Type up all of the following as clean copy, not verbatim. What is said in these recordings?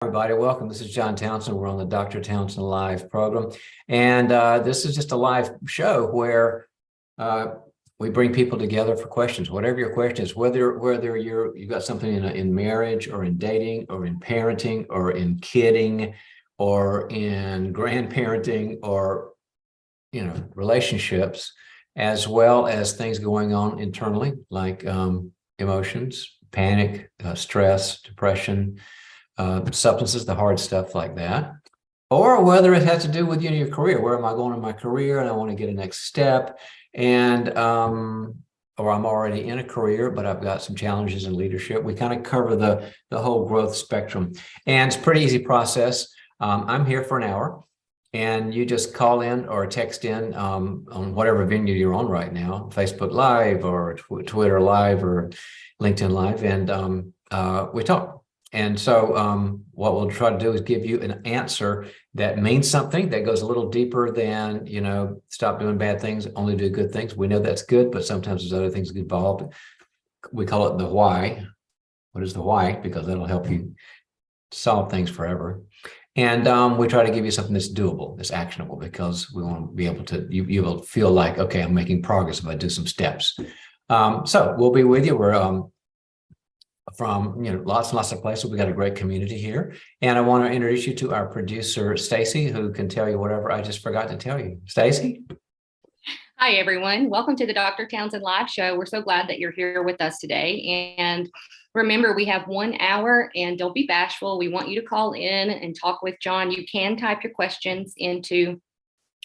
Everybody, welcome. This is John Townsend. We're on the Dr. Townsend Live program. And this is just a live show where we bring people together for questions, whatever your question is, whether you've got something in marriage or in dating or in parenting or in kidding or in grandparenting or, relationships, as well as things going on internally, like emotions, panic, stress, depression, substances, the hard stuff like that, or whether it has to do with your career. Where am I going in my career, and I want to get a next step, and or I'm already in a career, but I've got some challenges in leadership. We kind of cover the whole growth spectrum, and it's a pretty easy process. I'm here for an hour, and you just call in or text in on whatever venue you're on right now, Facebook Live or Twitter Live or LinkedIn Live, and we talk. And so what we'll try to do is give you an answer that means something, that goes a little deeper than, stop doing bad things, only do good things. We know that's good, but sometimes there's other things involved. We call it the why. What is the why? Because that'll help you solve things forever. And we try to give you something that's doable, that's actionable, because we want to be able to, you will feel like, okay, I'm making progress if I do some steps. So we'll be with you. We're from lots and lots of places. We got a great community here, and I want to introduce you to our producer Stacy, who can tell you whatever I just forgot to tell you. Stacy. Hi everyone, welcome to the Dr. Townsend Live Show. We're so glad that you're here with us today, and remember, we have 1 hour, and don't be bashful. We want you to call in and talk with John. You can type your questions into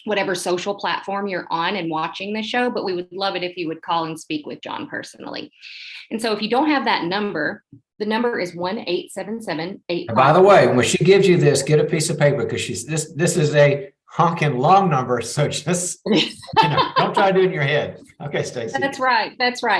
whatever social platform you're on and watching the show, but we would love it if you would call and speak with John personally. And so if you don't have that number, the number is 1-877-8. By the way, when she gives you this, get a piece of paper, because this is a honking long number. So just don't try to do it in your head. Okay, Stacey. That's right.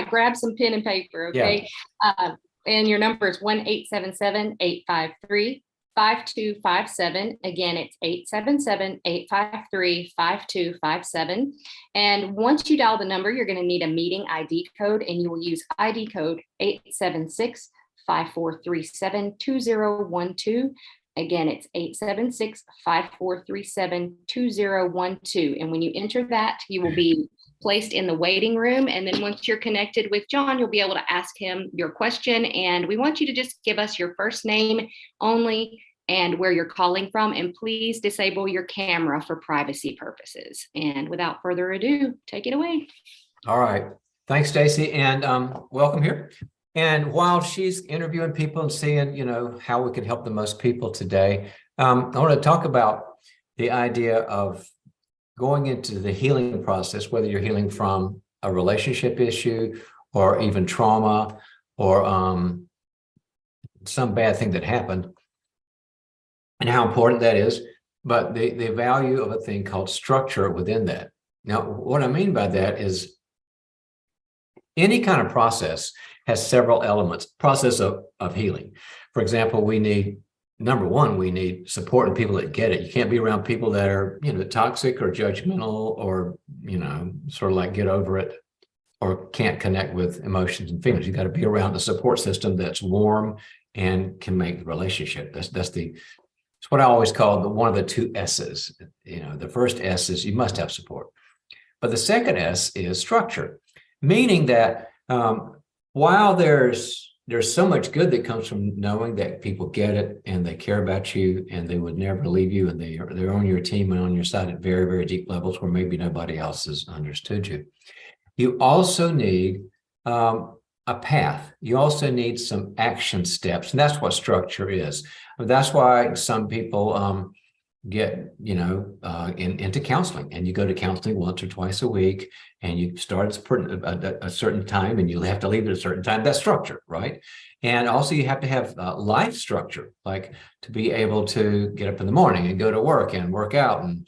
Grab some pen and paper. Okay. Yeah. And your number is 1-877-853-5257. Again, it's 877-853-5257. And once you dial the number, you're going to need a meeting ID code, and you will use ID code 876-5437-2012. Again, it's 876-5437-2012. And when you enter that, you will be placed in the waiting room. And then once you're connected with John, you'll be able to ask him your question. And we want you to just give us your first name only and where you're calling from. And please disable your camera for privacy purposes. And without further ado, take it away. All right. Thanks, Stacy. And welcome here. And while she's interviewing people and seeing, how we can help the most people today, I want to talk about the idea of going into the healing process, whether you're healing from a relationship issue or even trauma or some bad thing that happened, and how important that is, but the value of a thing called structure within that. Now, what I mean by that is any kind of process has several elements. Process of healing. For example, number one, we need support and people that get it. You can't be around people that are, toxic or judgmental or, sort of like get over it or can't connect with emotions and feelings. You got to be around a support system that's warm and can make the relationship. It's what I always call one of the two S's. The first S is you must have support, but the second S is structure, meaning that while there's so much good that comes from knowing that people get it and they care about you and they would never leave you and they're on your team and on your side at very, very deep levels where maybe nobody else has understood you. You also need a path. You also need some action steps, and that's what structure is. That's why some people get into counseling, and you go to counseling once or twice a week, and you start at a certain time and you have to leave at a certain time. That's structure, right? And also you have to have life structure, like to be able to get up in the morning and go to work and work out and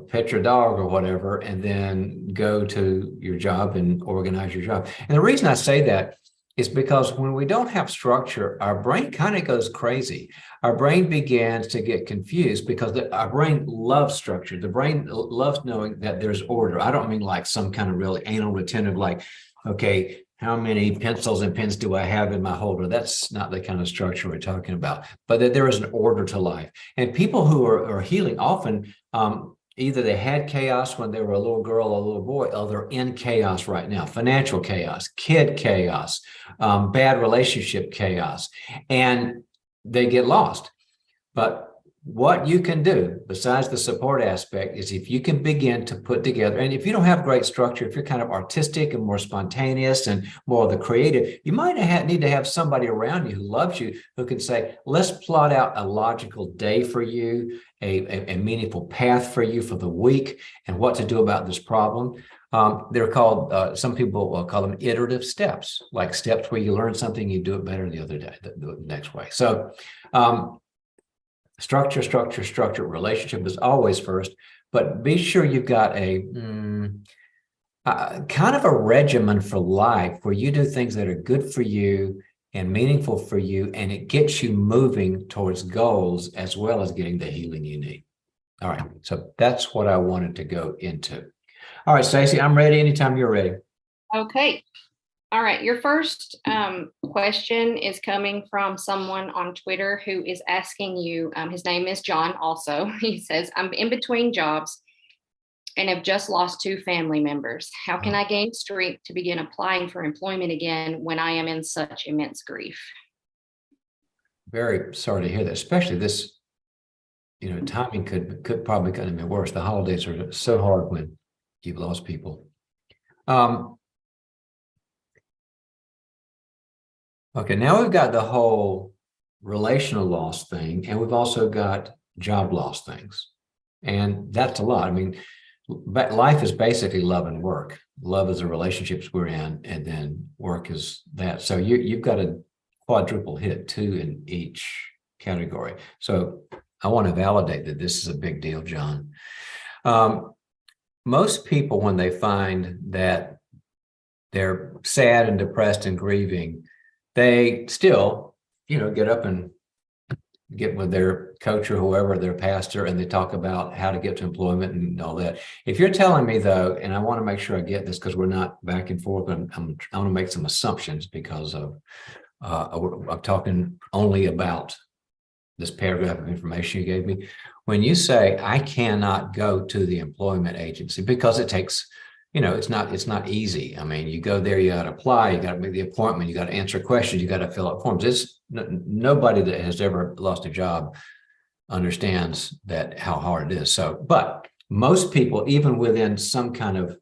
pet your dog or whatever, and then go to your job and organize your job. And the reason I say that is because when we don't have structure, our brain kind of goes crazy. Our brain begins to get confused because our brain loves structure. The brain loves knowing that there's order. I don't mean like some kind of really anal retentive, like, okay, how many pencils and pens do I have in my holder? That's not the kind of structure we're talking about, but that there is an order to life. And people who are healing often, either they had chaos when they were a little girl or a little boy, or they're in chaos right now, financial chaos, kid chaos, bad relationship chaos, and they get lost. But what you can do besides the support aspect is if you can begin to put together, and if you don't have great structure, if you're kind of artistic and more spontaneous and more of the creative, you might need to have somebody around you who loves you, who can say, let's plot out a logical day for you, a meaningful path for you for the week, and what to do about this problem. They're called, some people call them iterative steps, like steps where you learn something, you do it better the other day, the next way. So, structure, relationship is always first, but be sure you've got a kind of a regimen for life where you do things that are good for you and meaningful for you, and it gets you moving towards goals as well as getting the healing you need. All right, so that's what I wanted to go into. All right, Stacey, I'm ready anytime you're ready. Okay. All right. Your first question is coming from someone on Twitter who is asking you, his name is John also. He says, I'm in between jobs and have just lost 2 family members. How can I gain strength to begin applying for employment again when I am in such immense grief? Very sorry to hear that, especially this, timing could probably have been worse. The holidays are so hard when you've lost people. Okay, now we've got the whole relational loss thing, and we've also got job loss things. And that's a lot. I mean, life is basically love and work. Love is the relationships we're in, and then work is that. So you've got a quadruple hit, 2 in each category. So I want to validate that this is a big deal, John. Most people, when they find that they're sad and depressed and grieving, they still, get up and get with their coach or whoever, their pastor, and they talk about how to get to employment and all that. If you're telling me, though, and I want to make sure I get this because we're not back and forth, and I want to make some assumptions because of I'm talking only about this paragraph of information you gave me. When you say I cannot go to the employment agency because it takes, it's not easy. I mean, you go there, you got to apply, you got to make the appointment, you got to answer questions, you got to fill out forms. It's nobody that has ever lost a job understands how hard it is. So, but most people, even within some kind of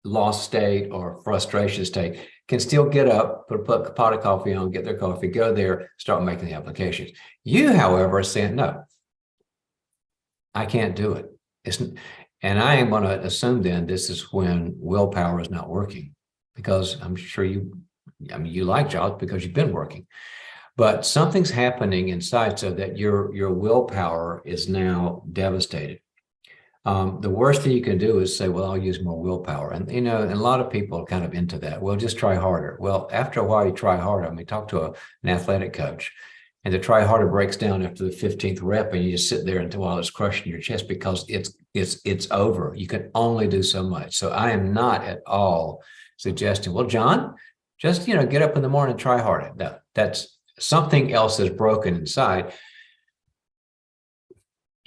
lost state or frustration state, can still get up, put a pot of coffee on, get their coffee, go there, start making the applications. You, however, are saying, no, I can't do it. And I am going to assume then this is when willpower is not working, because I'm sure you like jobs because you've been working, but something's happening inside so that your willpower is now devastated. The worst thing you can do is say, well, I'll use more willpower. And, and a lot of people are kind of into that. Well, just try harder. Well, after a while, you try harder. I mean, talk to an athletic coach, and the try harder breaks down after the 15th rep, and you just sit there while it's crushing your chest because it's over. You can only do so much. So I am not at all suggesting, well, John, just, get up in the morning and try harder. No, that's something else that's broken inside.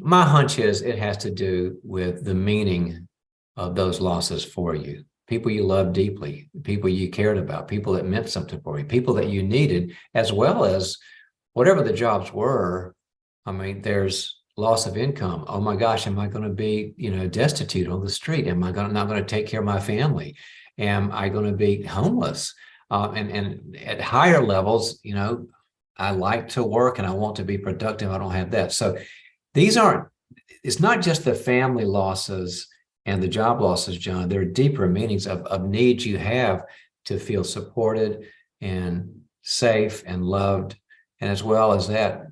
My hunch is it has to do with the meaning of those losses for you. People you love deeply, people you cared about, people that meant something for you, people that you needed, as well as whatever the jobs were. I mean, there's loss of income. Oh my gosh, am I going to be, destitute on the street? Am I not going to take care of my family? Am I going to be homeless? And at higher levels, I like to work and I want to be productive. I don't have that. So it's not just the family losses and the job losses, John. There are deeper meanings of needs you have to feel supported and safe and loved. And as well as that,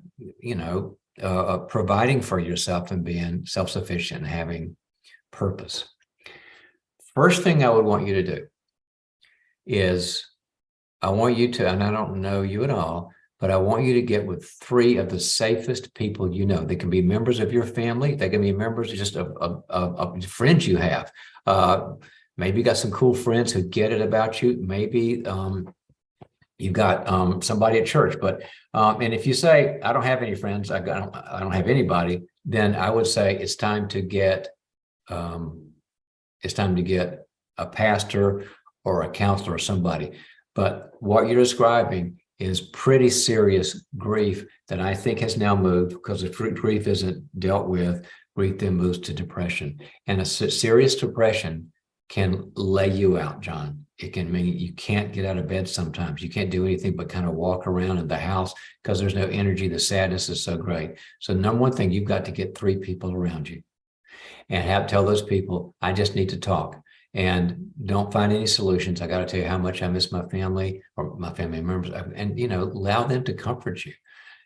providing for yourself and being self-sufficient and having purpose. First thing I would want you to do is I want you to, and I don't know you at all, but I want you to get with 3 of the safest people you know. They can be members of your family. They can be members just of friends you have. Maybe you got some cool friends who get it about you. Maybe you've got somebody at church, but and if you say, I don't have any friends, I don't have anybody, then I would say it's time to get a pastor or a counselor or somebody. But what you're describing is pretty serious grief that I think has now moved, because if grief isn't dealt with, grief then moves to depression. And a serious depression can lay you out, John. It can mean you can't get out of bed sometimes. You can't do anything but kind of walk around in the house because there's no energy. The sadness is so great. So number one thing, you've got to get 3 people around you and tell those people, I just need to talk. And don't find any solutions. I got to tell you how much I miss my family or my family members. And, allow them to comfort you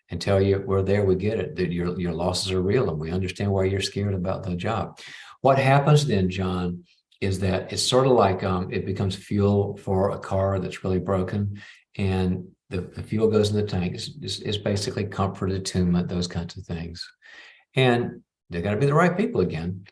and tell you, we're there, we get it, that your losses are real and we understand why you're scared about the job. What happens then, John, is that it's sort of like it becomes fuel for a car that's really broken, and the fuel goes in the tank. It's basically comfort, attunement, those kinds of things. And they got to be the right people again.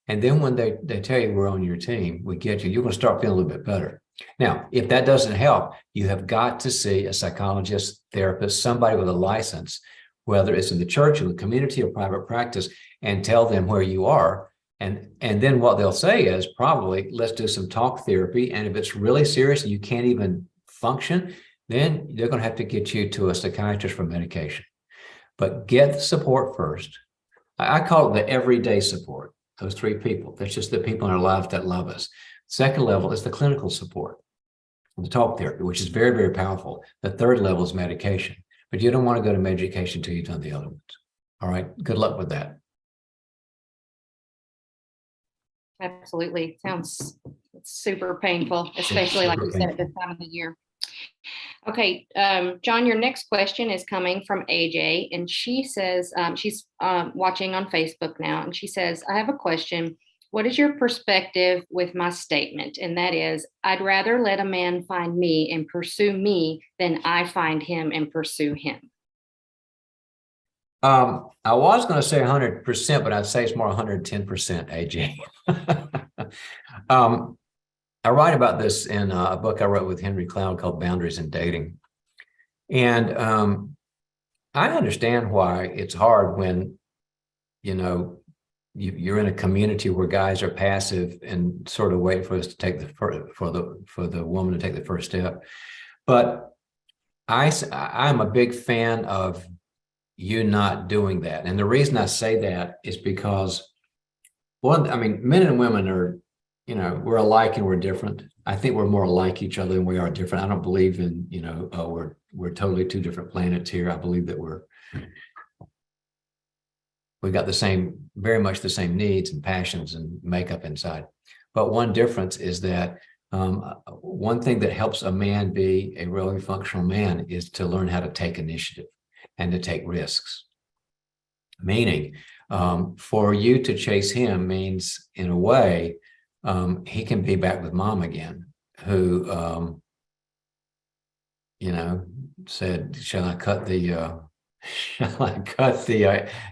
And then when they tell you, we're on your team, we get you, you're going to start feeling a little bit better. Now, if that doesn't help, you have got to see a psychologist, therapist, somebody with a license, whether it's in the church, in the community, or private practice, and tell them where you are. And then what they'll say is probably, let's do some talk therapy. And if it's really serious and you can't even function, then they're going to have to get you to a psychiatrist for medication. But get the support first. I call it the everyday support. Those 3 people. That's just the people in our lives that love us. Second level is the clinical support, the talk therapy, which is very, very powerful. The third level is medication, but you don't want to go to medication until you've done the other ones. All right. Good luck with that. Absolutely. Sounds super painful, especially like you said at this time of the year. Okay, John, your next question is coming from AJ, and she says she's watching on Facebook now, and she says, I have a question. What is your perspective with my statement? And that is, I'd rather let a man find me and pursue me than I find him and pursue him. I was going to say 100%, but I'd say it's more 110%, AJ. I write about this in a book I wrote with Henry Cloud called Boundaries in Dating. And I understand why it's hard when, you're in a community where guys are passive and sort of wait for us to take for the woman to take the first step. But I'm a big fan of you not doing that. And the reason I say that is because men and women are, we're alike and we're different. I think we're more alike each other than we are different. I don't believe in, we're totally 2 different planets here. I believe that we've got very much the same needs and passions and makeup inside. But one difference is that one thing that helps a man be a really functional man is to learn how to take initiative and to take risks. Meaning, for you to chase him means, in a way, he can be back with mom again, who, said, shall I cut the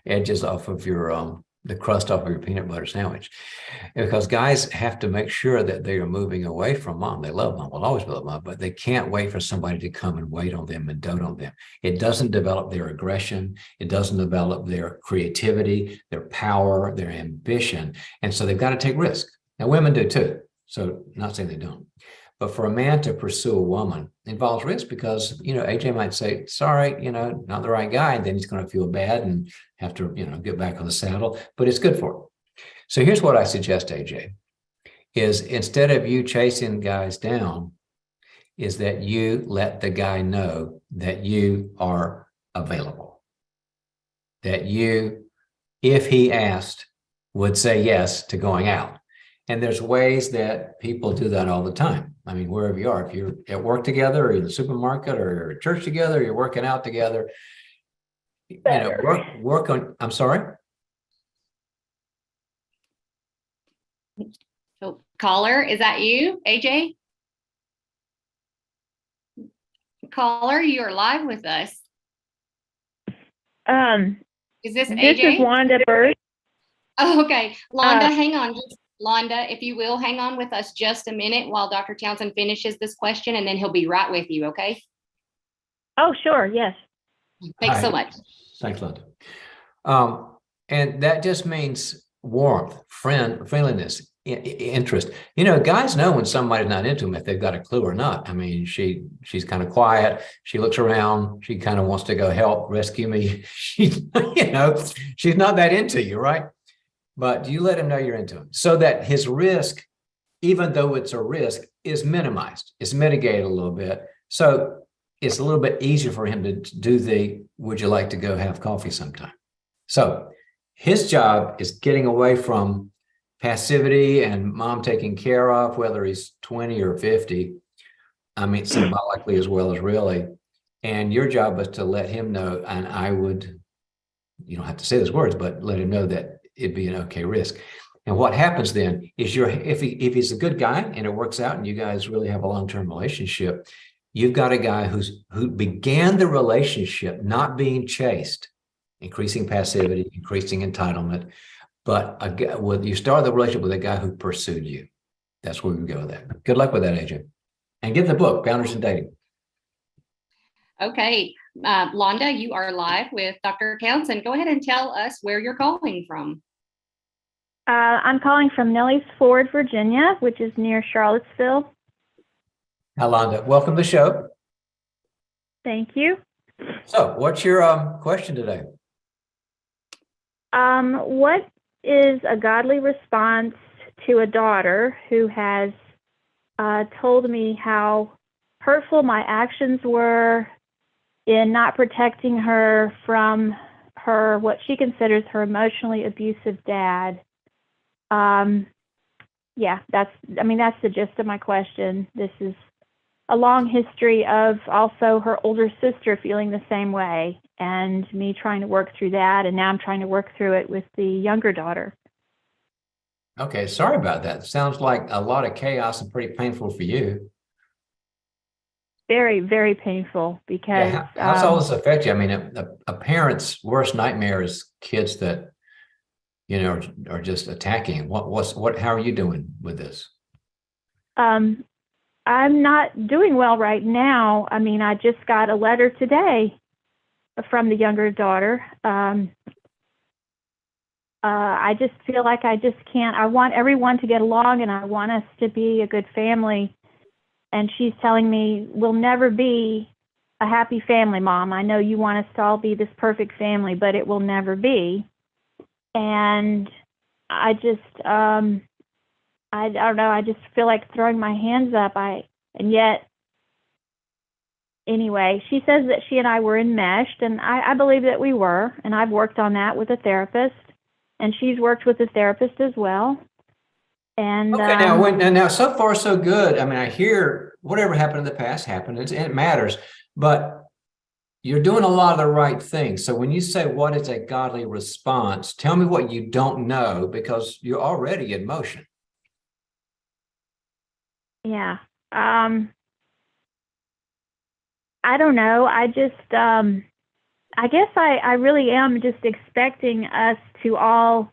edges off of your, the crust off of your peanut butter sandwich? Because guys have to make sure that they are moving away from mom. They love mom, will always love mom, but they can't wait for somebody to come and wait on them and dote on them. It doesn't develop their aggression. It doesn't develop their creativity, their power, their ambition. And so they've got to take risks. Now, women do too. So not saying they don't. But for a man to pursue a woman involves risk because, AJ might say, sorry, not the right guy. And then he's going to feel bad and have to, get back on the saddle. But it's good for him. So here's what I suggest, AJ, is instead of you chasing guys down, is that you let the guy know that you are available. That you, if he asked, would say yes to going out. And there's ways that people do that all the time. I mean, wherever you are, if you're at work together or in the supermarket or you're at church together, you're working out together, work on, I'm sorry? So caller, is that you, AJ? Caller, you are live with us. Is this AJ? This is Wanda Bird. Oh, okay. Londa, hang on Londa, if you will, hang on with us just a minute while Dr. Townsend finishes this question, and then he'll be right with you, okay? Oh, sure. Yes. Thanks so Hi. much. Thanks, Linda. And that just means warmth, friendliness, interest. You know, guys know when somebody's not into them if they've got a clue or not. I mean, she's kind of quiet. She looks around. She kind of wants to go help rescue me. She's not that into you, right? But you let him know you're into him so that his risk, even though it's a risk, is minimized. It's mitigated a little bit. So it's a little bit easier for him to do would you like to go have coffee sometime? So his job is getting away from passivity and mom taking care of, whether he's 20 or 50. I mean, symbolically as well as really. And your job is to let him know, and you don't have to say those words, but let him know that it'd be an okay risk. And what happens then is if he's a good guy and it works out and you guys really have a long-term relationship, you've got a guy who began the relationship not being chased, increasing passivity, increasing entitlement, but you start the relationship with a guy who pursued you. That's where we go with that. Good luck with that, AJ. And get the book, Boundaries in Dating. Okay, Londa, you are live with Dr. Townsend. Go ahead and tell us where you're calling from. I'm calling from Nellies Ford, Virginia, which is near Charlottesville. Hi, Londa. Welcome to the show. Thank you. So what's your question today? What is a godly response to a daughter who has told me how hurtful my actions were in not protecting her from what she considers her emotionally abusive dad? Yeah, that's the gist of my question. This is a long history of also her older sister feeling the same way and me trying to work through that. And now I'm trying to work through it with the younger daughter. Okay, sorry about that. Sounds like a lot of chaos and pretty painful for you. Very, very painful because how's all this affect you? I mean, a parent's worst nightmare is kids that, are just attacking. How are you doing with this? I'm not doing well right now. I mean, I just got a letter today from the younger daughter. I just feel like I just can't. I want everyone to get along and I want us to be a good family. And she's telling me, we'll never be a happy family, Mom. I know you want us to all be this perfect family, but it will never be. And I just, I don't know. I just feel like throwing my hands up. And yet, anyway, she says that she and I were enmeshed, and I believe that we were. And I've worked on that with a therapist, and she's worked with a therapist as well. And okay, now so far so good. I mean, I hear whatever happened in the past happened. It matters, but you're doing a lot of the right things. So when you say what is a godly response, tell me what you don't know, because you're already in motion. Yeah. I don't know. I just, I guess I really am just expecting us to all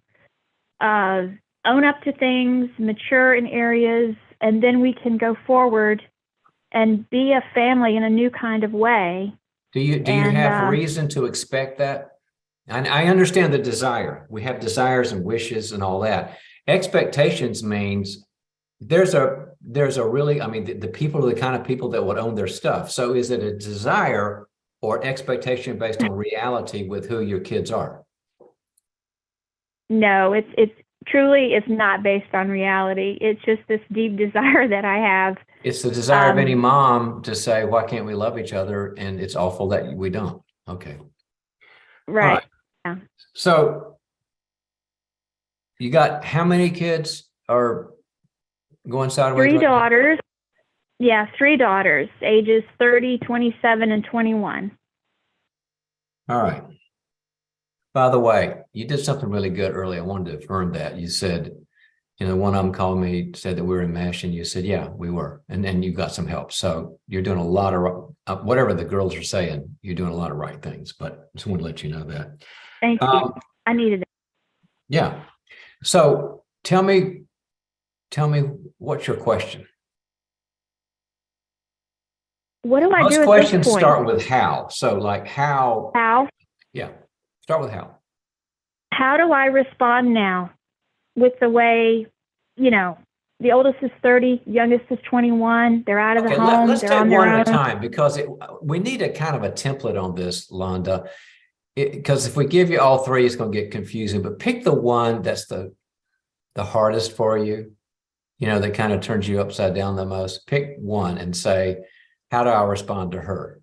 own up to things, mature in areas, and then we can go forward and be a family in a new kind of way. Do you have reason to expect that? And I understand the desire. We have desires and wishes and all that. Expectations means there's a really, I mean, the people are the kind of people that would own their stuff. So is it a desire or expectation based on reality with who your kids are? No, it's truly, it's not based on reality. It's just this deep desire that I have. It's the desire of any mom to say, why can't we love each other? And it's awful that we don't. Okay. Right. Yeah. So you got how many kids are going sideways? 3 daughters. Yeah, 3 daughters, ages 30, 27, and 21. All right. By the way, you did something really good earlier. I wanted to affirm that. You said, one of them called me, said that we were enmeshed, and you said, yeah, we were. And then you got some help. So you're doing a lot of, whatever the girls are saying, you're doing a lot of right things, but just want to let you know that. Thank you. I needed it. Yeah. So tell me tell me, what's your question? What do I Most do at questions this point? start with how. So like how, How? yeah, start with how. How do I respond now with the way, the oldest is 30, youngest is 21. They're out of the Okay, home. let's They're take on one their at a own. time because we need a kind of a template on this, Londa. Because if we give you all three, it's going to get confusing. But pick the one that's the hardest for you, that kind of turns you upside down the most. Pick one and say, how do I respond to her?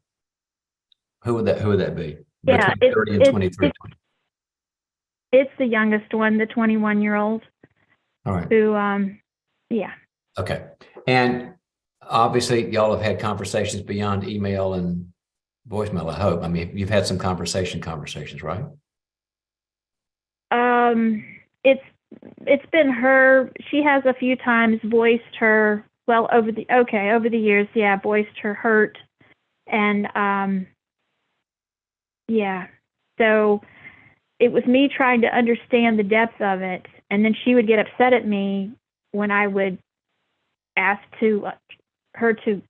Who would that be? Yeah, Between 30 and 23. It's the youngest one, the 21-year-old. All right. Who, yeah. Okay. And obviously, y'all have had conversations beyond email and voicemail, I hope. I mean, you've had some conversations, right? It's been her. She has a few times voiced her, over the years, yeah, voiced her hurt. And, yeah. So it was me trying to understand the depth of it. And then she would get upset at me when I would ask her to,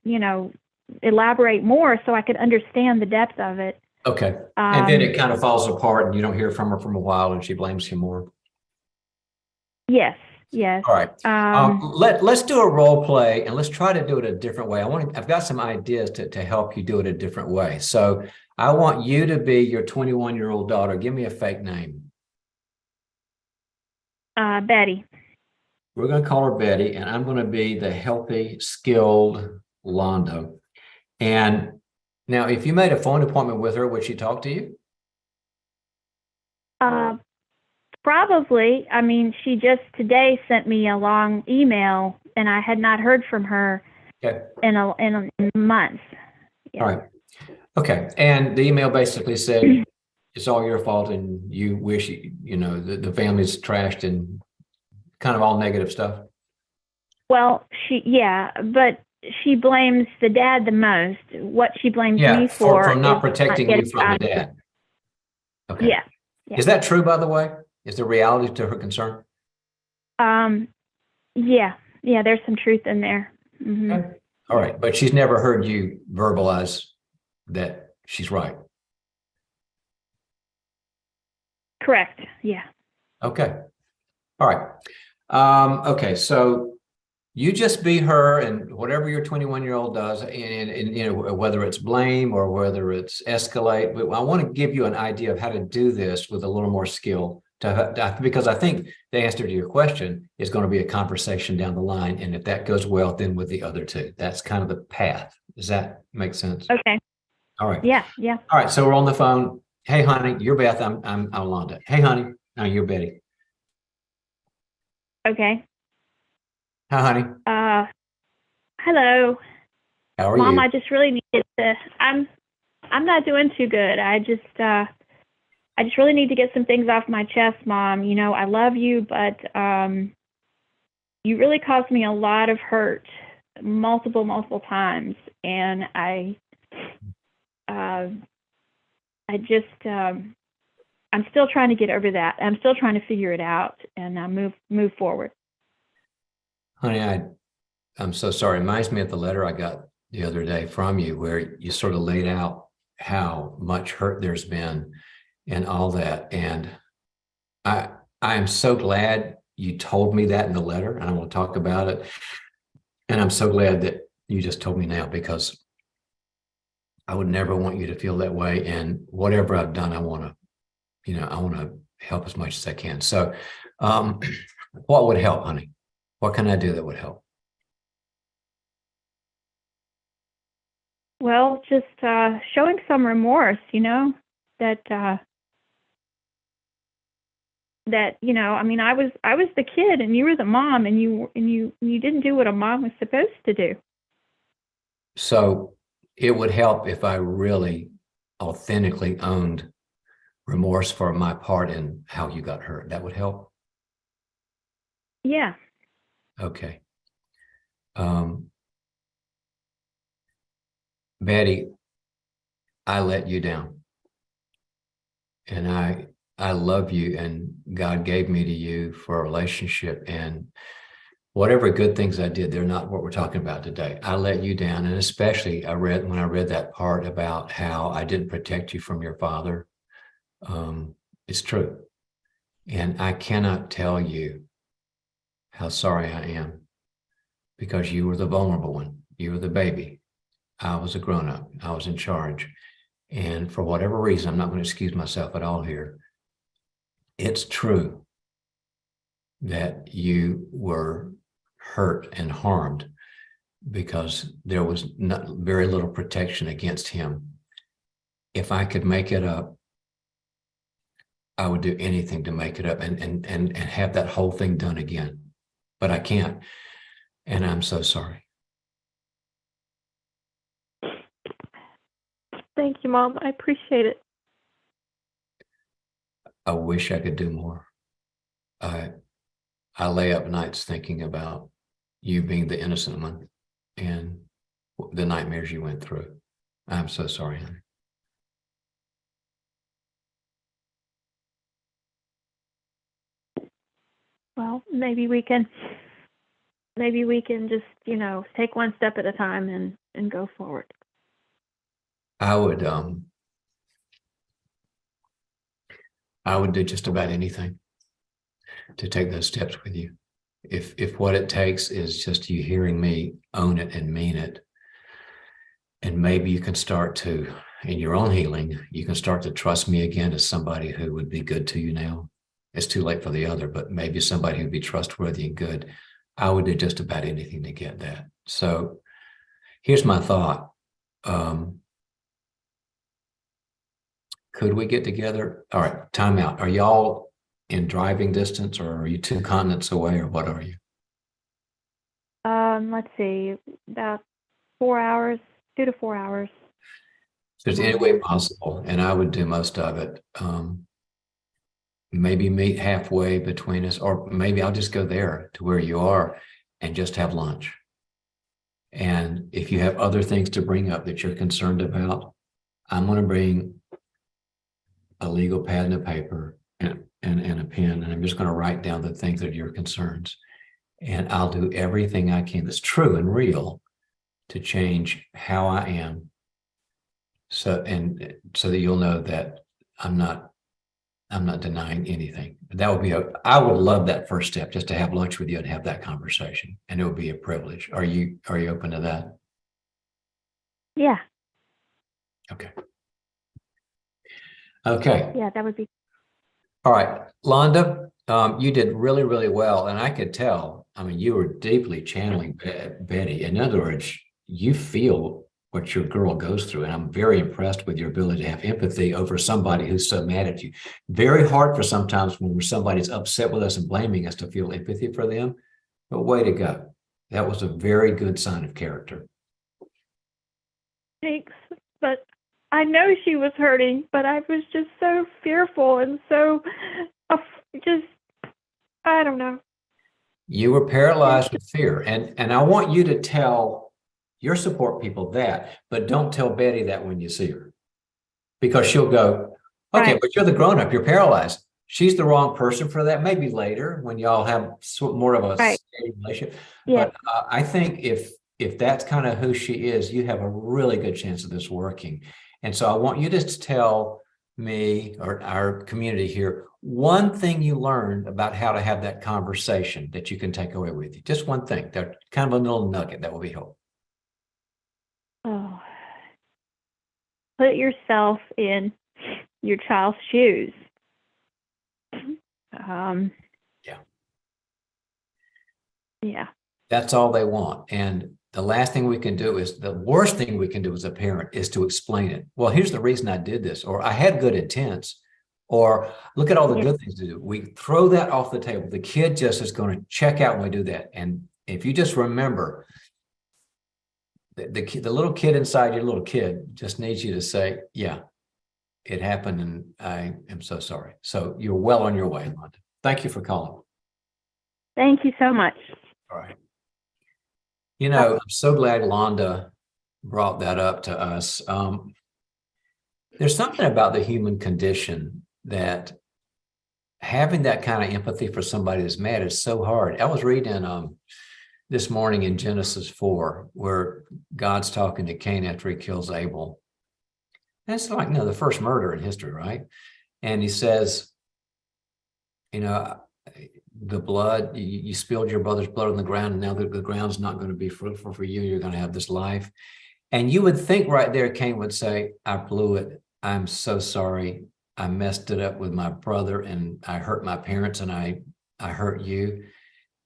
elaborate more so I could understand the depth of it. Okay. And then it kind of falls apart and you don't hear from her for a while and she blames you more. Yes. All right. Let's do a role play and let's try to do it a different way. I've got some ideas to help you do it a different way. So I want you to be your 21-year-old daughter. Give me a fake name. Betty. We're going to call her Betty, and I'm going to be the healthy, skilled Londo. And now, if you made a phone appointment with her, would she talk to you? Probably. I mean, she just today sent me a long email, and I had not heard from her in months. Yeah. All right. Okay. And the email basically said it's all your fault, and you wish the family's trashed and kind of all negative stuff. Well, but she blames the dad the most. What she blames me for not protecting you from the dad. Okay. Yeah. Is that true, by the way? Is there reality to her concern? Yeah. There's some truth in there. Mm-hmm. Okay. All right, but she's never heard you verbalize that she's right. Correct. Yeah. Okay. All right. Okay. So you just be her and whatever your 21-year-old does, and whether it's blame or whether it's escalate. But I want to give you an idea of how to do this with a little more skill because I think the answer to your question is going to be a conversation down the line. And if that goes well, then with the other two, that's kind of the path. Does that make sense? Okay. All right. Yeah. All right. So we're on the phone. Hey, honey, you're Beth. I'm Londa. Hey, honey. No, you're Betty. Okay. Hi, honey. Hello. How are Mom, you? I just really needed to. I'm not doing too good. I just really need to get some things off my chest, Mom. I love you, but you really caused me a lot of hurt, multiple times, and I'm still trying to get over that. I'm still trying to figure it out and move forward. Honey, I'm so sorry. It reminds me of the letter I got the other day from you where you sort of laid out how much hurt there's been and all that. And I am so glad you told me that in the letter, and I want to talk about it. And I'm so glad that you just told me now, because I would never want you to feel that way. And whatever I've done, I want to help as much as I can. So what would help, honey? What can I do that would help? Well, just showing some remorse, that I mean, I was the kid and you were the mom, and you didn't do what a mom was supposed to do. So it would help if I really authentically owned remorse for my part in how you got hurt. That would help. Yeah. Okay. Betty, I let you down, and I love you, and God gave me to you for a relationship. And whatever good things I did, they're not what we're talking about today. I let you down. And especially when I read that part about how I didn't protect you from your father. It's true. And I cannot tell you how sorry I am, because you were the vulnerable one. You were the baby. I was a grown-up. I was in charge. And for whatever reason, I'm not going to excuse myself at all here. It's true that you were hurt and harmed because there was very little protection against him. If I could make it up, I would do anything to make it up and have that whole thing done again. But I can't. And I'm so sorry. Thank you, Mom. I appreciate it. I wish I could do more. I lay up nights thinking about you being the innocent one and the nightmares you went through. I'm so sorry, honey. Well, maybe we can just, take one step at a time and go forward. I would do just about anything to take those steps with you. If what it takes is just you hearing me own it and mean it, and maybe you can start to, in your own healing, you can start to trust me again as somebody who would be good to you now. It's too late for the other, but maybe somebody who'd be trustworthy and good. I would do just about anything to get that. So here's my thought. Could we get together? All right, time out. Are y'all in driving distance, or are you 2 continents away, or what are you? Let's see, about 4 hours, 2 to 4 hours. If there's any way possible, and I would do most of it, maybe meet halfway between us, or maybe I'll just go there to where you are and just have lunch. And if you have other things to bring up that you're concerned about, I'm going to bring a legal pad and a paper and a pen, and I'm just going to write down the things that are your concerns. And I'll do everything I can that's true and real to change how I am. So that you'll know that I'm not denying anything. That would be I would love that first step, just to have lunch with you and have that conversation. And it would be a privilege. Are you open to that? Yeah. Okay. Okay. Yeah, that would be. All right, Londa, you did really, really well. And I could tell, you were deeply channeling Betty. In other words, you feel what your girl goes through. And I'm very impressed with your ability to have empathy over somebody who's so mad at you. Very hard for sometimes when somebody's upset with us and blaming us to feel empathy for them. But way to go. That was a very good sign of character. Thanks. But I know she was hurting, but I was just so fearful and so I don't know. You were paralyzed with fear. And I want you to tell your support people that, but don't tell Betty that when you see her, because she'll go, okay, right. But you're the grown-up, you're paralyzed. She's the wrong person for that. Maybe later when y'all have more of a right. Relationship. Yeah. But I think if that's kind of who she is, you have a really good chance of this working. And so I want you to tell me or our community here one thing you learned about how to have that conversation that you can take away with you. Just one thing. That kind of a little nugget that will be helpful. Oh, put yourself in your child's shoes. Yeah. That's all they want. And the last thing we can do is, the worst thing we can do as a parent is to explain it. Well, here's the reason I did this, or I had good intents, or look at all the good things to do. We throw that off the table. The kid just is going to check out when we do that. And if you just remember, the little kid inside your little kid just needs you to say, yeah, it happened and I am so sorry. So you're well on your way, Londa. Thank you for calling. Thank you so much. All right. I'm so glad Londa brought that up to us. There's something about the human condition that having that kind of empathy for somebody that's mad is so hard. I was reading this morning in Genesis 4, where God's talking to Cain after he kills Abel. That's like, the first murder in history, right? And he says, the blood, you spilled your brother's blood on the ground, and now the ground's not going to be fruitful for you. You're going to have this life. And you would think right there, Cain would say, I blew it. I'm so sorry. I messed it up with my brother, and I hurt my parents, and I hurt you.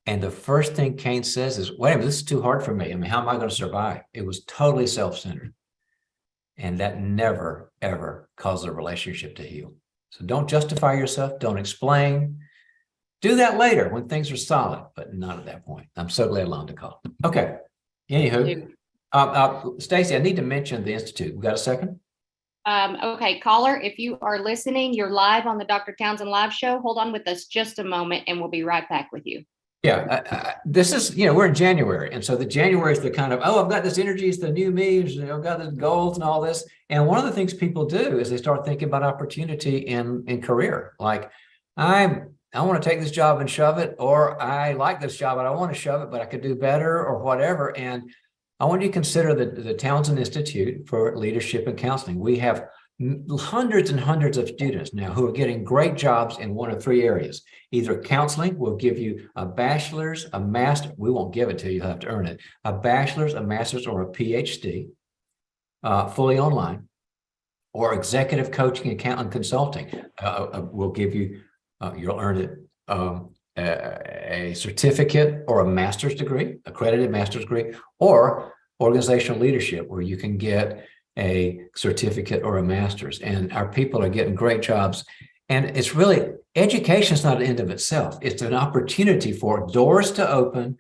And the first thing Cain says is, wait a minute, this is too hard for me. I mean, how am I going to survive? It was totally self-centered. And that never, ever caused a relationship to heal. So don't justify yourself. Don't explain. Do that later when things are solid, but not at that point. I'm so glad Londa called. Okay. Anywho, Stacey, I need to mention the Institute. We got a second? Okay, caller, if you are listening, you're live on the Dr. Townsend live show. Hold on with us just a moment and we'll be right back with you. Yeah, this is, we're in January. And so the January is the kind of, I've got this energy, it's the new me, I've got the goals and all this. And one of the things people do is they start thinking about opportunity in career. Like, I want to take this job and shove it, or I like this job and I want to shove it, but I could do better or whatever. And I want you to consider the Townsend Institute for Leadership and Counseling. We have hundreds and hundreds of students now who are getting great jobs in one of three areas. Either counseling will give you a bachelor's, a master, we won't give it to you, you'll have to earn it, a bachelor's, a master's, or a PhD, fully online, or executive coaching and consulting will give you, you'll earn it, a certificate or a master's degree, accredited master's degree, or organizational leadership, where you can get a certificate or a master's. And our people are getting great jobs. And it's really, education is not an end of itself. It's an opportunity for doors to open,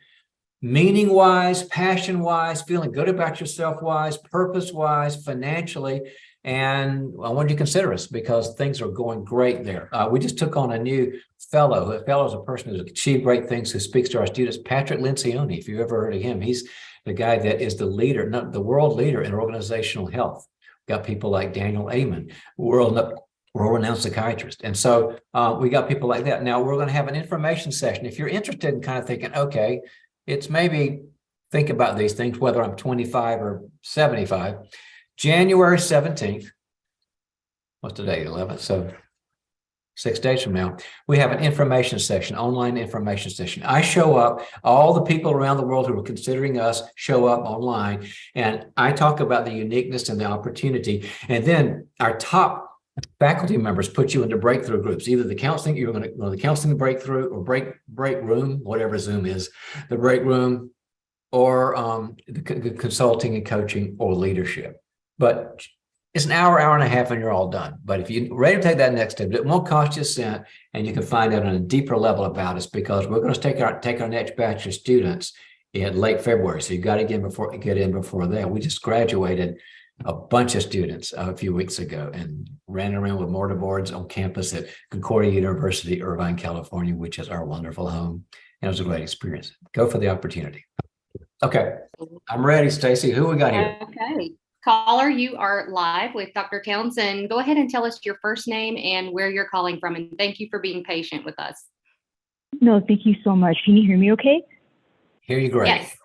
meaning-wise, passion-wise, feeling good about yourself-wise, purpose-wise, financially. And I want you to consider us because things are going great there. We just took on a new fellow. A fellow is a person who's achieved great things, who speaks to our students. Patrick Lencioni, if you've ever heard of him, he's the guy that is the leader, not the world leader in organizational health. Got people like Daniel Amen, world-renowned psychiatrist. And so we got people like that. Now we're going to have an information session. If you're interested in kind of thinking, okay, it's maybe think about these things, whether I'm 25 or 75, January 17th, what's today, 11th? So 6 days from now, we have an information session, online information session. I show up, all the people around the world who are considering us show up online, and I talk about the uniqueness and the opportunity. And then our top faculty members put you into breakthrough groups, either the counseling, you're going to go to the counseling breakthrough or break room, whatever Zoom is, the break room, or the consulting and coaching or leadership. But it's an hour and a half, and you're all done. But if you're ready to take that next step, it won't cost you a cent, and you can find out on a deeper level about us, because we're going to take our next batch of students in late February. So you've got to get in before that. We just graduated a bunch of students a few weeks ago and ran around with mortarboards on campus at Concordia University, Irvine, California, which is our wonderful home. And it was a great experience. Go for the opportunity. Okay, I'm ready, Stacey. Who we got here? Okay. Caller, you are live with Dr. Townsend. Go ahead and tell us your first name and where you're calling from. And thank you for being patient with us. No, thank you so much. Can you hear me okay? Hear you great. Yes.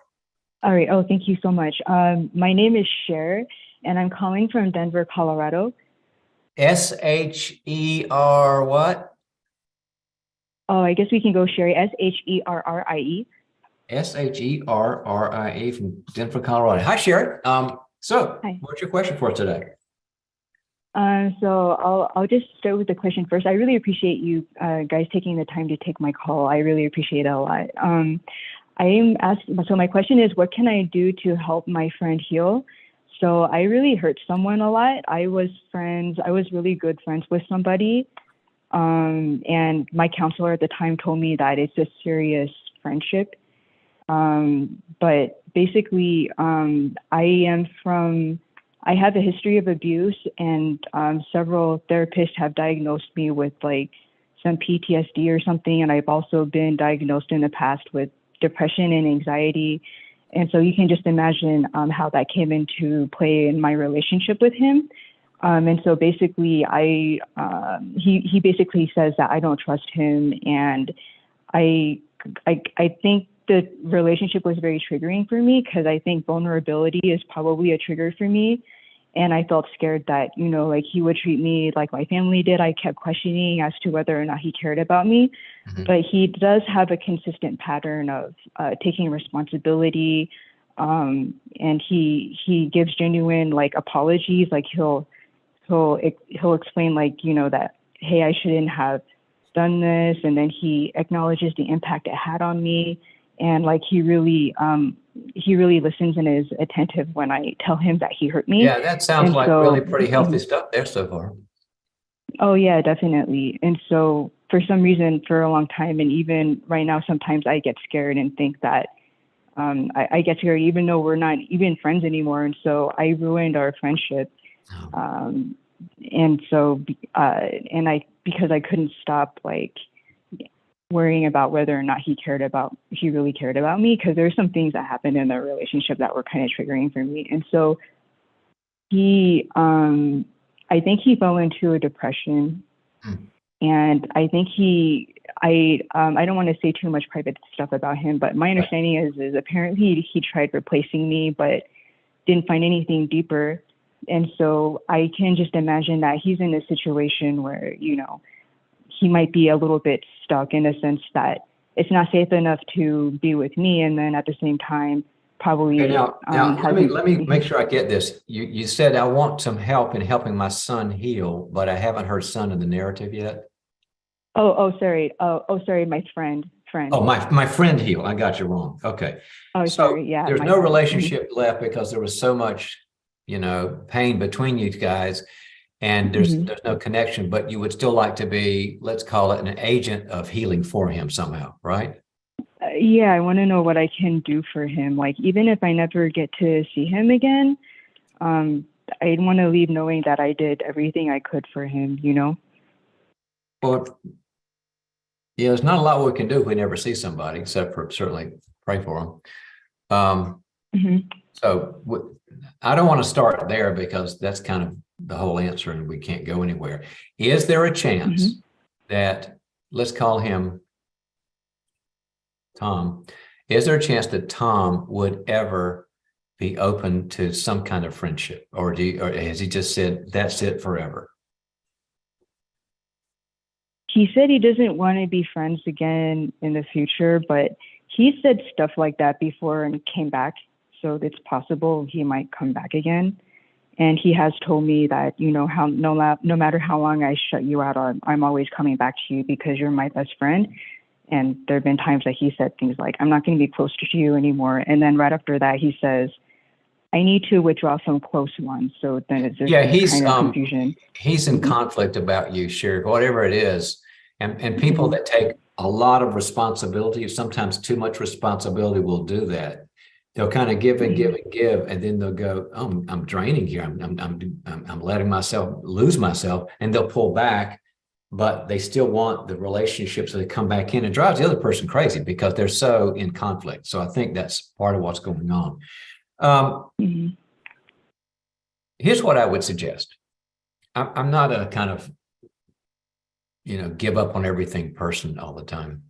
All right. Oh, thank you so much. My name is Cher, and I'm calling from Denver, Colorado. S-H-E-R what? Oh, I guess we can go Sherry. S-H-E-R-R-I-E. S-H-E-R-R-I-E from Denver, Colorado. Hi, Sherry. Hi. What's your question for us today? So I'll just start with the question first. I really appreciate you guys taking the time to take my call. I really appreciate it a lot. I am asking, so my question is, what can I do to help my friend heal? So I really hurt someone a lot. I was really good friends with somebody. And my counselor at the time told me that it's a serious friendship. But basically, I have a history of abuse, and several therapists have diagnosed me with like some PTSD or something. And I've also been diagnosed in the past with depression and anxiety. And so you can just imagine how that came into play in my relationship with him. And so basically, he basically says that I don't trust him, and I think the relationship was very triggering for me because I think vulnerability is probably a trigger for me. And I felt scared that, you know, like he would treat me like my family did. I kept questioning as to whether or not he cared about me. But he does have a consistent pattern of taking responsibility. And he gives genuine like apologies. Like he'll explain like, you know, that, hey, I shouldn't have done this. And then he acknowledges the impact it had on me. And like he really listens and is attentive when I tell him that he hurt me. Yeah, that sounds And like so, really pretty healthy stuff there so far. Oh yeah, definitely. And so for some reason, for a long time, and even right now, sometimes I get scared and think that I get scared even though we're not even friends anymore. And so I ruined our friendship. And so, because I couldn't stop like worrying about whether or not he really cared about me, because there's some things that happened in the relationship that were kind of triggering for me. And so I think he fell into a depression. And I think I don't want to say too much private stuff about him, but my understanding is apparently he tried replacing me, but didn't find anything deeper. And so I can just imagine that he's in a situation where, you know, he might be a little bit stuck in a sense that it's not safe enough to be with me. And then at the same time, probably. Okay, now let me make sure I get this. You said I want some help in helping my son heal, but I haven't heard son in the narrative yet. Sorry. Sorry, my friend. Oh, my friend heal. I got you wrong. Okay. Oh, So sorry. Yeah. there's no relationship left because there was so much, you know, pain between you guys, and there's no connection. But you would still like to be, let's call it, an agent of healing for him somehow, right? Yeah, I want to know what I can do for him. Like, even if I never get to see him again, I want to leave knowing that I did everything I could for him, you know? Well, yeah, there's not a lot we can do if we never see somebody, except for certainly pray for them. So I don't want to start there because that's kind of the whole answer and we can't go anywhere. Is there a chance that, let's call him Tom, is there a chance that Tom would ever be open to some kind of friendship, or has he just said that's it forever? He said he doesn't want to be friends again in the future, but he said stuff like that before and came back. So it's possible he might come back again. And he has told me that, you know, how no matter how long I shut you out, I'm always coming back to you because you're my best friend. And there have been times that he said things like, I'm not going to be close to you anymore. And then right after that, he says, I need to withdraw from close ones. So then it's just kind of confusion. He's in conflict about you, Sherry, whatever it is. And people that take a lot of responsibility, sometimes too much responsibility, will do that. They'll kind of give and give and give, and then they'll go, oh, I'm draining here. I'm letting myself lose myself, and they'll pull back. But they still want the relationship, so they come back in. It drives the other person crazy because they're so in conflict. So I think that's part of what's going on. Here's what I would suggest. I'm not a kind of, you know, give up on everything person all the time.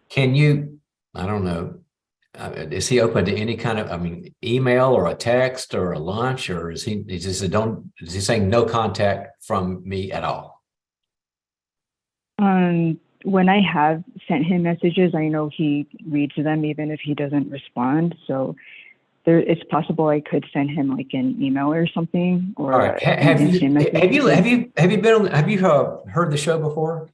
Can you, I don't know, is he open to any kind of, email or a text or a lunch, or is he saying no contact from me at all? When I have sent him messages, I know he reads them even if he doesn't respond. So it's possible I could send him like an email or something. Or all right. Have you heard the show before?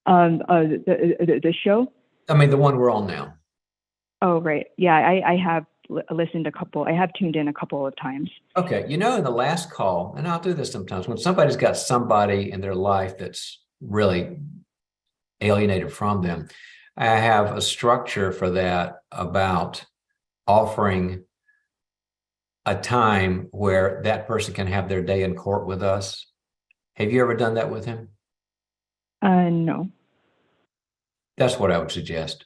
The show? I mean, the one we're on now. Oh, right. Yeah, I have listened I have tuned in a couple of times. Okay. You know, in the last call, and I'll do this sometimes, when somebody's got somebody in their life that's really alienated from them, I have a structure for that about offering a time where that person can have their day in court with us. Have you ever done that with him? No. That's what I would suggest.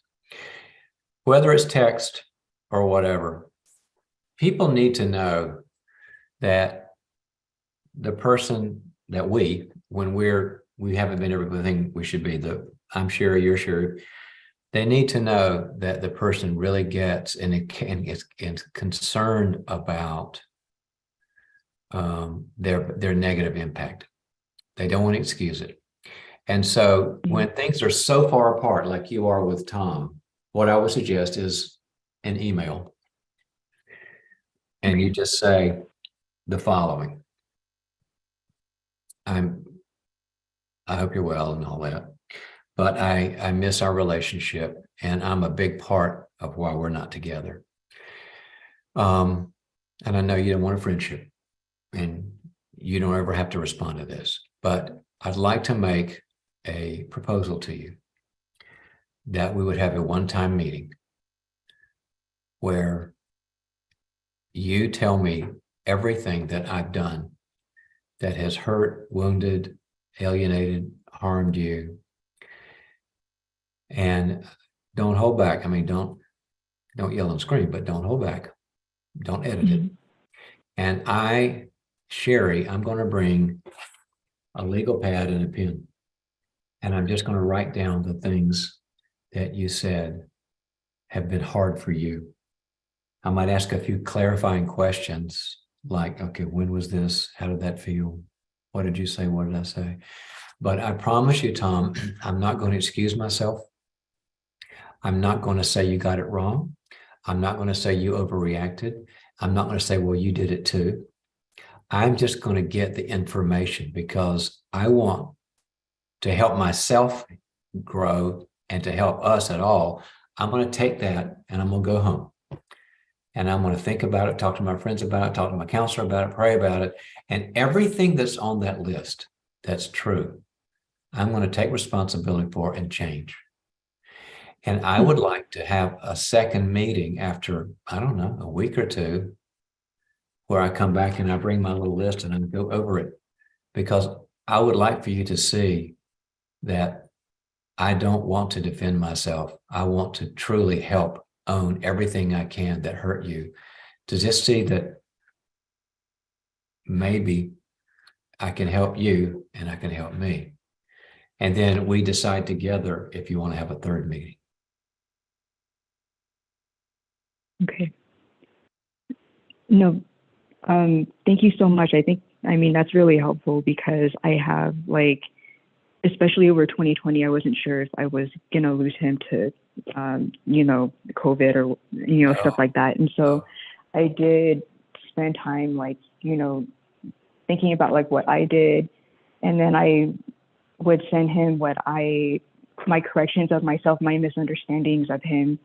Whether it's text or whatever, people need to know that the person that when we haven't been everything we should be, I'm sure you're sure, they need to know that the person really gets and is concerned about their negative impact. They don't want to excuse it. And so when things are so far apart, like you are with Tom, what I would suggest is an email. And you just say the following. I hope you're well and all that, but I miss our relationship, and I'm a big part of why we're not together. And I know you don't want a friendship, and you don't ever have to respond to this, but I'd like to make a proposal to you that we would have a one-time meeting where you tell me everything that I've done that has hurt, wounded, alienated, harmed you. And don't hold back. I mean, don't yell and scream, but don't hold back. Don't edit it. And Sherry, I'm going to bring a legal pad and a pen. And I'm just going to write down the things that you said have been hard for you. I might ask a few clarifying questions like, okay, when was this? How did that feel? What did you say? What did I say? But I promise you, Tom, I'm not going to excuse myself. I'm not going to say you got it wrong. I'm not going to say you overreacted. I'm not going to say, well, you did it too. I'm just going to get the information because I want to help myself grow and to help us at all. I'm going to take that and I'm going to go home. And I'm going to think about it, talk to my friends about it, talk to my counselor about it, pray about it. And everything that's on that list that's true, I'm going to take responsibility for and change. And I would like to have a second meeting after, I don't know, a week or two, where I come back and I bring my little list and I go over it, because I would like for you to see that I don't want to defend myself. I want to truly help own everything I can that hurt you, to just see that maybe I can help you and I can help me. And then we decide together if you want to have a third meeting. Okay. No, thank you so much. I mean, that's really helpful because I have especially over 2020, I wasn't sure if I was going to lose him to, COVID or, stuff like that. And so I did spend time, thinking about what I did. And then I would send him my corrections of myself, my misunderstandings of him,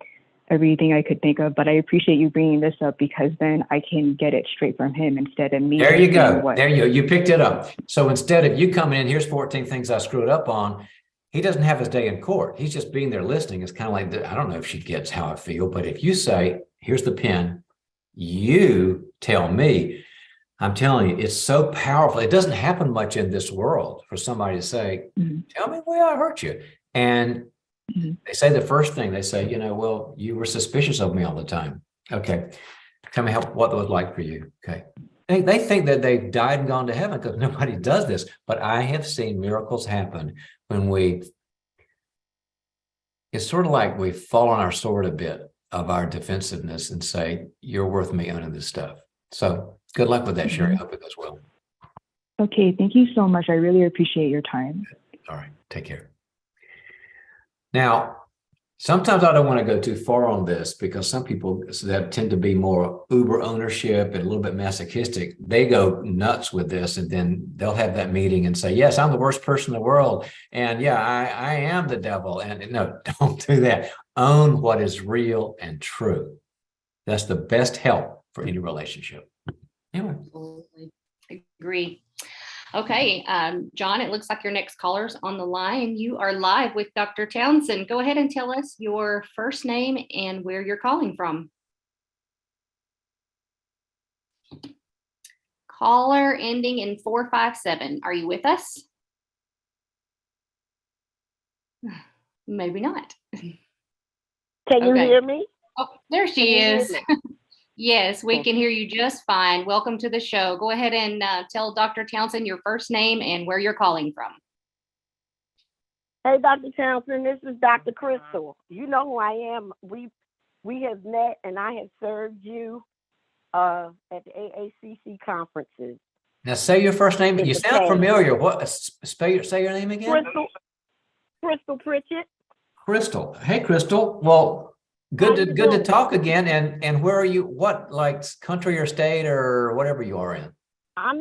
everything I could think of. But I appreciate you bringing this up because then I can get it straight from him instead of me. There you go. There you go. You picked it up. So instead of you coming in, here's 14 things I screwed up on. He doesn't have his day in court. He's just being there listening. It's kind of like, I don't know if she gets how I feel, but if you say, here's the pen, you tell me, I'm telling you, it's so powerful. It doesn't happen much in this world for somebody to say, tell me where I hurt you. And they say the first thing, they say, well, you were suspicious of me all the time. Okay. Tell me what it was like for you. Okay. They think that they've died and gone to heaven because nobody does this. But I have seen miracles happen when it's sort of like we fall on our sword a bit of our defensiveness and say, you're worth me owning this stuff. So good luck with that, Sherry. I hope it goes well. Okay. Thank you so much. I really appreciate your time. All right. Take care. Now, sometimes I don't want to go too far on this because some people that tend to be more uber ownership and a little bit masochistic, they go nuts with this, and then they'll have that meeting and say, yes, I'm the worst person in the world. And yeah, I am the devil. And no, don't do that. Own what is real and true. That's the best help for any relationship. Anyway. Absolutely. Agree. Okay, John, it looks like your next caller's on the line. You are live with Dr. Townsend. Go ahead and tell us your first name and where you're calling from. Caller ending in 457. Are you with us? Maybe not. Can you hear me? Oh, there she is. Yes, we can hear you just fine. Welcome to the show. Go ahead and tell Dr. Townsend your first name and where you're calling from. Hey, Dr. Townsend, this is Dr. Crystal. You know who I am. We have met, and I have served you at the AACC conferences Now say your first name. in You the sound past. familiar. What? Say your name again. Crystal Pritchett. Crystal. Hey, Crystal. Well, How you good to doing? talk again. And where are you? What, like, country or state or whatever you are in? I'm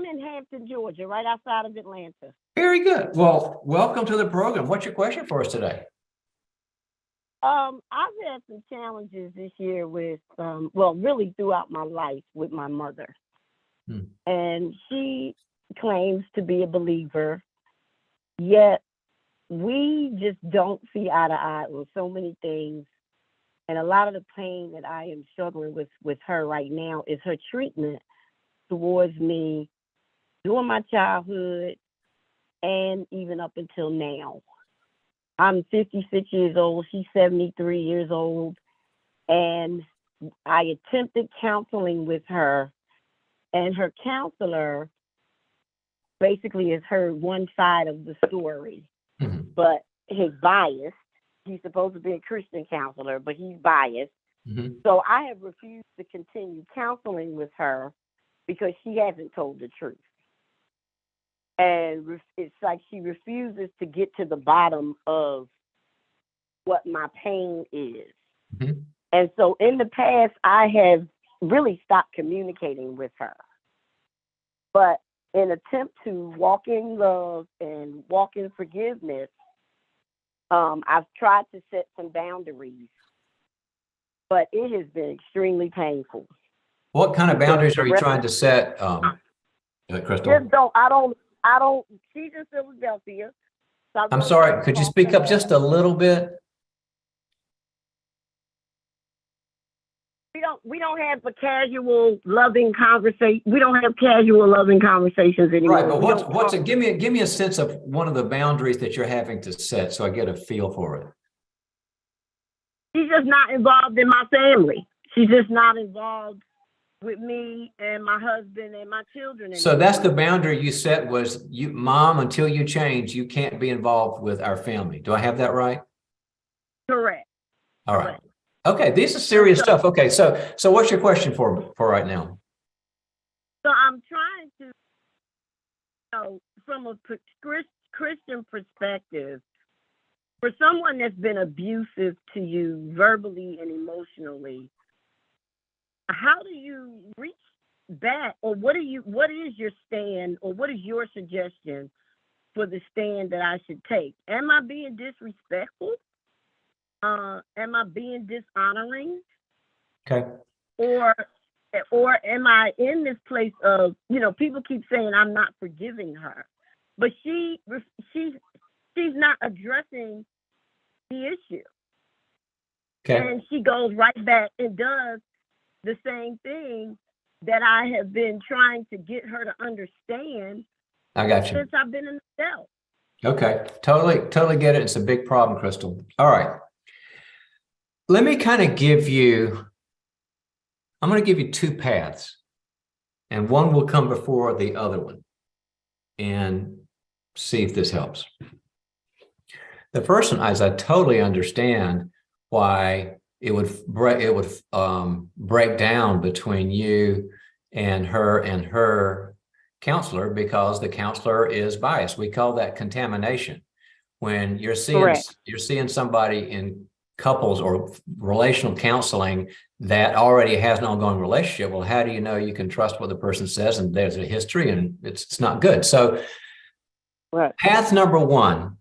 in Hampton, Georgia, right outside of Atlanta. Very good. Well, welcome to the program. What's your question for us today? I've had some challenges this year with, well, really throughout my life with my mother. And she claims to be a believer, yet we just don't see eye to eye on so many things. And a lot of the pain that I am struggling with her right now is her treatment towards me during my childhood and even up until now. I'm 56 years old. She's 73 years old. And I attempted counseling with her, and her counselor basically has heard one side of the story, but he's biased. He's supposed to be a Christian counselor, but he's biased. So I have refused to continue counseling with her because she hasn't told the truth. And it's like she refuses to get to the bottom of what my pain is. And so in the past, I have really stopped communicating with her. But in attempt to walk in love and walk in forgiveness, I've tried to set some boundaries, but it has been extremely painful. What kind of boundaries are you trying to set, Crystal? I don't, she's in Philadelphia. So I'm sorry, could you speak up just a little bit? We don't have a casual, loving conversation. We don't have casual, loving conversations anymore. Right, but what's it? Give me a sense of one of the boundaries that you're having to set, so I get a feel for it. She's just not involved in my family. She's just not involved with me and my husband and my children anymore. So that's the boundary you set was, you, Mom, until you change, you can't be involved with our family. Do I have that right? Correct. All right. Okay, this is serious stuff. Okay, so what's your question for right now? So I'm trying to, from a Christian perspective, for someone that's been abusive to you verbally and emotionally, how do you reach back, or what is your stand, or what is your suggestion for the stand that I should take? Am I being disrespectful? Am I being dishonoring? Okay. Or am I in this place of, people keep saying I'm not forgiving her, but she's not addressing the issue. Okay. And she goes right back and does the same thing that I have been trying to get her to understand. I got you. Since I've been in the cell. Okay, totally get it. It's a big problem, Crystal. All right. Let me kind of I'm going to give you two paths, and one will come before the other one, and see if this helps. The first one is, I totally understand why it would break down between you and her counselor, because the counselor is biased. We call that contamination. When you're seeing somebody in couples or relational counseling that already has an ongoing relationship, well, how do you know you can trust what the person says? And there's a history, and it's not good. So path number one,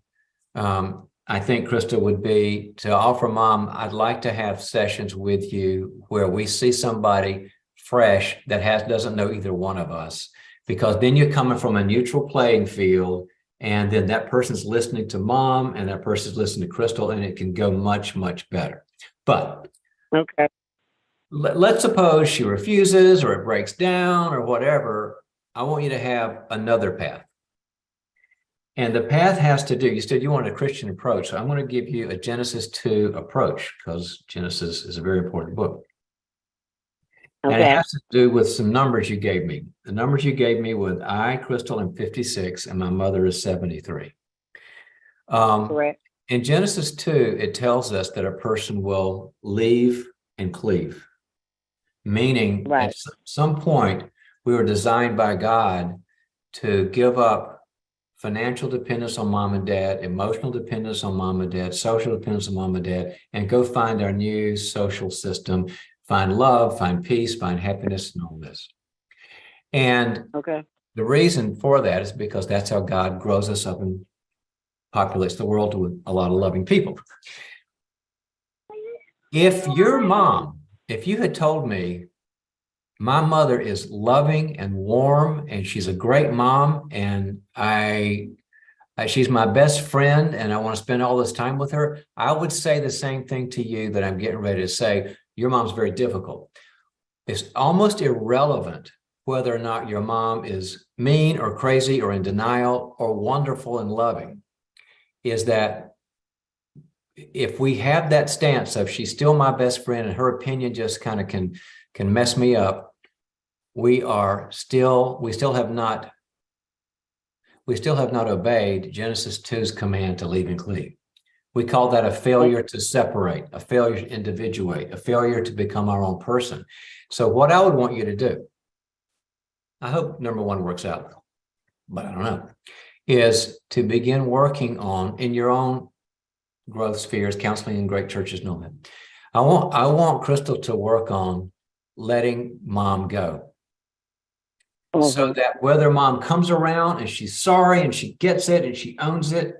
I think, Krista, would be to offer Mom, I'd like to have sessions with you where we see somebody fresh that doesn't know either one of us, because then you're coming from a neutral playing field, and then that person's listening to Mom and that person's listening to Crystal, and it can go much, much better. But let's suppose she refuses, or it breaks down, or whatever. I want you to have another path. And the path has to do, you said you want a Christian approach. So I'm going to give you a Genesis 2 approach, because Genesis is a very important book. And it has to do with some numbers you gave me. The numbers you gave me with I, Crystal, am 56, and my mother is 73. Correct. In Genesis 2, it tells us that a person will leave and cleave, meaning Right. at some point we were designed by God to give up financial dependence on mom and dad, emotional dependence on mom and dad, social dependence on mom and dad, and go find our new social system, find love, find peace, find happiness, and all this. And Okay. the reason for that is because that's how God grows us up and populates the world with a lot of loving people. If your mom, if you had told me, my mother is loving and warm and she's a great mom and she's my best friend and I want to spend all this time with her, I would say the same thing to you that I'm getting ready to say. Your mom's very difficult. It's almost irrelevant whether or not your mom is mean or crazy or in denial or wonderful and loving, is that if we have that stance of she's still my best friend and her opinion just kind of can mess me up, we still have not obeyed Genesis 2's command to leave and cleave. We call that a failure to separate, a failure to individuate, a failure to become our own person. So what I would want you to do, I hope number one works out, but I don't know, is to begin working on, in your own growth spheres, counseling in great churches and all that. I want Crystal to work on letting mom go. So that whether mom comes around and she's sorry and she gets it and she owns it,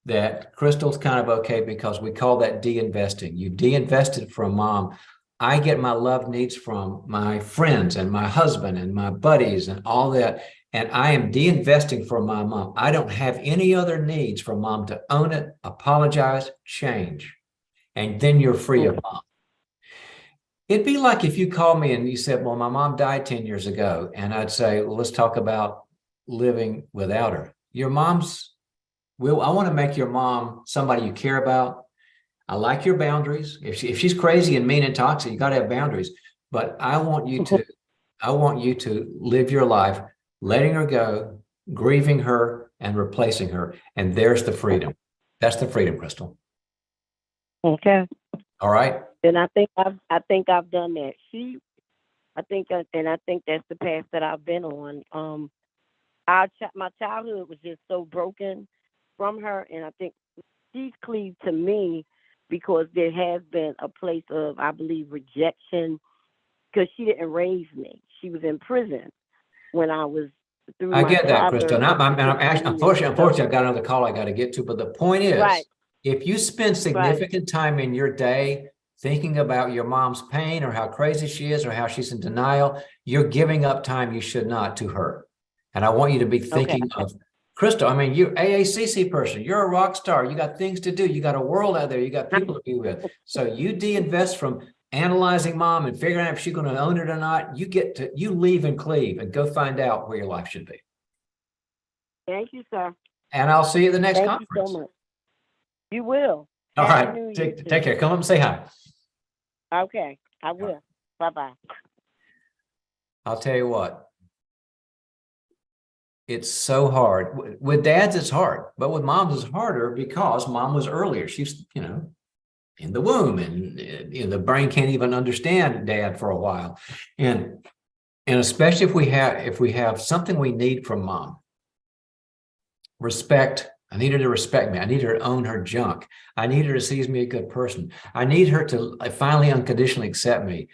that Crystal's kind of okay, because we call that de-investing. You've de-invested from mom. I get my love needs from my friends and my husband and my buddies and all that. And I am de-investing from my mom. I don't have any other needs for mom to own it, apologize, change. And then you're free of mom. It'd be like if you called me and you said, well, my mom died 10 years ago. And I'd say, well, let's talk about living without her. Your mom's, I want to make your mom somebody you care about. I like your boundaries. If she's crazy and mean and toxic, you got to have boundaries. But I want you to live your life, letting her go, grieving her, and replacing her. And there's the freedom. That's the freedom, Crystal. Okay. All right. And I think I've done that. I think that's the path that I've been on. My childhood was just so broken from her, and I think she's cleaved to me because there has been a place of, I believe, rejection, because she didn't raise me. She was in prison when I was through. I get that, Crystal. And I'm actually, unfortunately, I've got another call I got to get to. But the point is, right, if you spend significant time in your day thinking about your mom's pain or how crazy she is or how she's in denial, you're giving up time you should not to her. And I want you to be thinking of Crystal. I mean, you're AACC person. You're a rock star. You got things to do. You got a world out there. You got people to be with. So you de-invest from analyzing mom and figuring out if she's going to own it or not. You leave and cleave and go find out where your life should be. Thank you, sir. And I'll see you at the next conference. Thank you so much. You will. All right. Take care. Come up and say hi. Okay, I will. Bye-bye. I'll tell you what. It's so hard. With dads, it's hard. But with moms, it's harder because mom was earlier. She's, in the womb, and the brain can't even understand dad for a while. And especially if we have something we need from mom. Respect. I need her to respect me. I need her to own her junk. I need her to see me a good person. I need her to finally unconditionally accept me.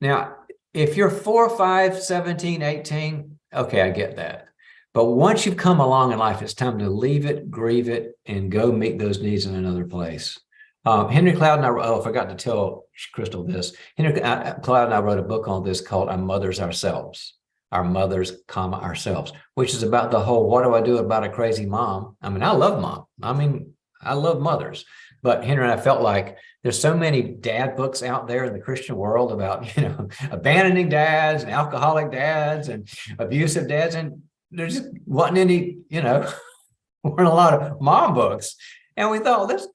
Now, if you're 4, 5, 17, 18, okay, I get that. But once you've come along in life, it's time to leave it, grieve it, and go meet those needs in another place. Henry Cloud and I, I forgot to tell Crystal this. Henry Cloud and I wrote a book on this called Our Mothers Ourselves. Our mothers, ourselves, which is about the whole, what do I do about a crazy mom? I mean, I love mom. I mean, I love mothers. But Henry and I felt like there's so many dad books out there in the Christian world about, abandoning dads and alcoholic dads and abusive dads. And there just wasn't any, weren't a lot of mom books. And we thought, that's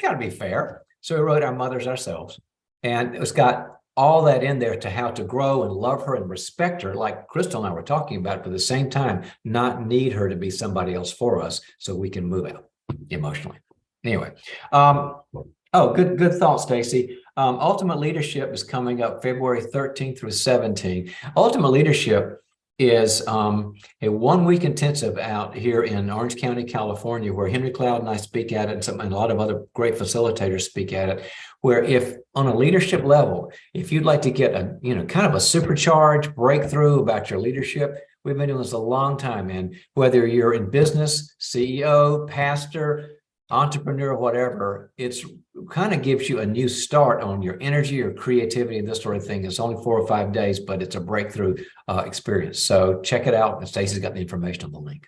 got to be fair. So we wrote Our Mothers Ourselves. And it's got all that in there to how to grow and love her and respect her, like Crystal and I were talking about, but at the same time, not need her to be somebody else for us so we can move out. emotionally. Anyway, oh, good thought, Stacy. Ultimate Leadership is coming up February 13th through 17th. Ultimate Leadership is a 1-week intensive out here in Orange County, California, where Henry Cloud and I speak at it, and a lot of other great facilitators speak at it, where if on a leadership level, if you'd like to get a, kind of a supercharged breakthrough about your leadership, we've been doing this a long time. And whether you're in business, CEO, pastor, entrepreneur, whatever, it's kind of gives you a new start on your energy or creativity and this sort of thing. It's only 4 or 5 days, but it's a breakthrough experience. So check it out. And Stacey's got the information on the link.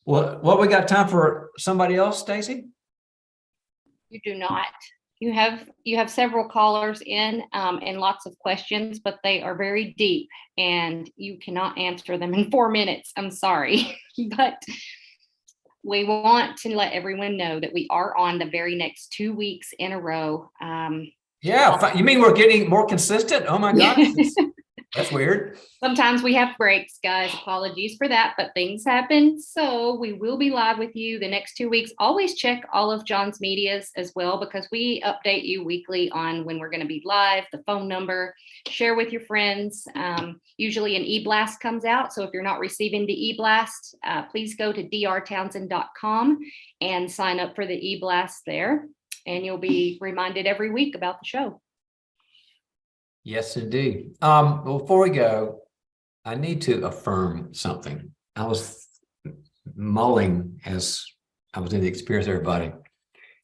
Well, what we got time for somebody else, Stacey? You do not. You have several callers in and lots of questions, but they are very deep and you cannot answer them in 4 minutes. I'm sorry, but we want to let everyone know that we are on the very next 2 weeks in a row. Yeah, you mean we're getting more consistent? Oh my gosh, that's weird. Sometimes we have breaks, guys. Apologies for that, but things happen. So we will be live with you the next 2 weeks. Always check all of John's medias as well, because we update you weekly on when we're going to be live, the phone number, share with your friends. Usually an e-blast comes out. So if you're not receiving the e-blast, please go to drtownsend.com and sign up for the e-blast there. And you'll be reminded every week about the show. Yes, indeed. Before we go, I need to affirm something. I was mulling as I was in the experience,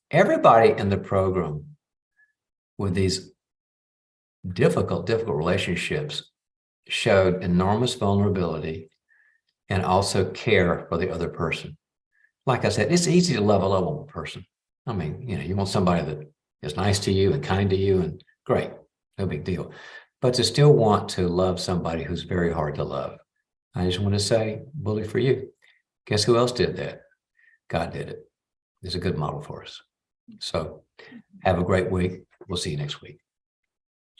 everybody in the program with these difficult relationships showed enormous vulnerability and also care for the other person. Like I said, it's easy to love a lovable person. I mean, you want somebody that is nice to you and kind to you, and great, no big deal. But to still want to love somebody who's very hard to love. I just want to say, bully for you. Guess who else did that? God did it. It's a good model for us. So have a great week. We'll see you next week.